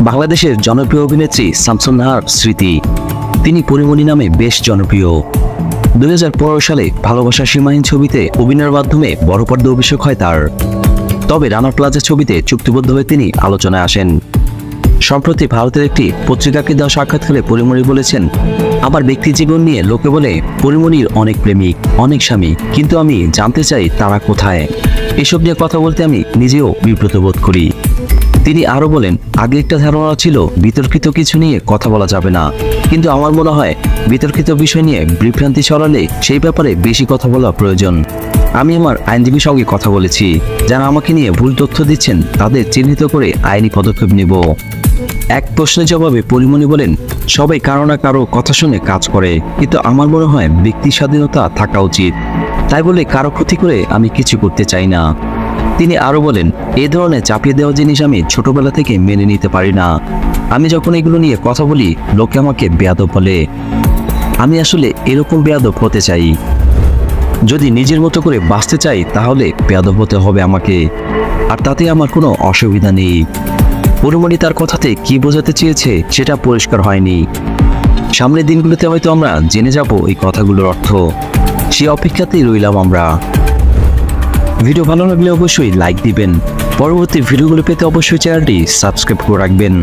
বাংলাদেশের জনপ্রিয় অভিনেত্রী শামসুন নাহার স্মৃতি। তিনি পরিমণি নামে বেশ জনপ্রিয়। 2015 সালে ভালোবাসা সীমাহীন ছবিতে অভিনয়ের মাধ্যমে বড় পর্দা অভিষেক হয় তার। তবে রানা প্লাজা ছবিতে চুক্তিবদ্ধ হয়ে তিনি আলোচনায় আসেন। সম্প্রতি ভারতের একটি পত্রিকাকে দেওয়া সাক্ষাৎকারে পরিমণি বলেছেন, আমার ব্যক্তি জীবন নিয়ে লোকে বলে পরিমণির অনেক প্রেমিক, অনেক স্বামী, কিন্তু আমি জানতে চাই তারা কোথায়। এসব নিয়ে কথা বলতে আমি নিজেও বিব্রত বোধ করি। তিনি আরও বলেন, আগে একটা ধারণা ছিল বিতর্কিত কিছু নিয়ে কথা বলা যাবে না, কিন্তু আমার মনে হয় বিতর্কিত বিষয় নিয়ে বিভ্রান্তি ছড়ালে সেই ব্যাপারে বেশি কথা বলা প্রয়োজন। আমি আমার আইনজীবীর সঙ্গে কথা বলেছি, যারা আমাকে নিয়ে ভুল তথ্য দিচ্ছেন তাদের চিহ্নিত করে আইনি পদক্ষেপ নেব। এক প্রশ্নের জবাবে পরিমণি বলেন, সবাই কারো না কারো কথা শুনে কাজ করে, কিন্তু আমার মনে হয় ব্যক্তি স্বাধীনতা থাকা উচিত। তাই বলে কারো ক্ষতি করে আমি কিছু করতে চাই না। তিনি আরও বলেন, এ ধরনের চাপিয়ে দেওয়া জিনিস আমি ছোটবেলা থেকে মেনে নিতে পারি না। আমি যখন এগুলো নিয়ে কথা বলি লোকে আমাকে বেয়াদব বলে। আমি আসলে এরকম বেয়াদব হতে চাই। যদি নিজের মতো করে বাঁচতে চাই তাহলে বেয়াদব হতে হবে আমাকে, আর তাতে আমার কোনো অসুবিধা নেই। পরিমণি তার কথাতে কি বোঝাতে চেয়েছে সেটা পরিষ্কার হয়নি। সামনের দিনগুলোতে হয়তো আমরা জেনে যাব এই কথাগুলোর অর্থ। সে অপেক্ষাতেই রইলাম আমরা। ভিডিও ভালো লাগলে অবশ্যই লাইক দিবেন। পরবর্তী ভিডিওগুলো পেতে অবশ্যই চ্যানেলটি সাবস্ক্রাইব করে রাখবেন।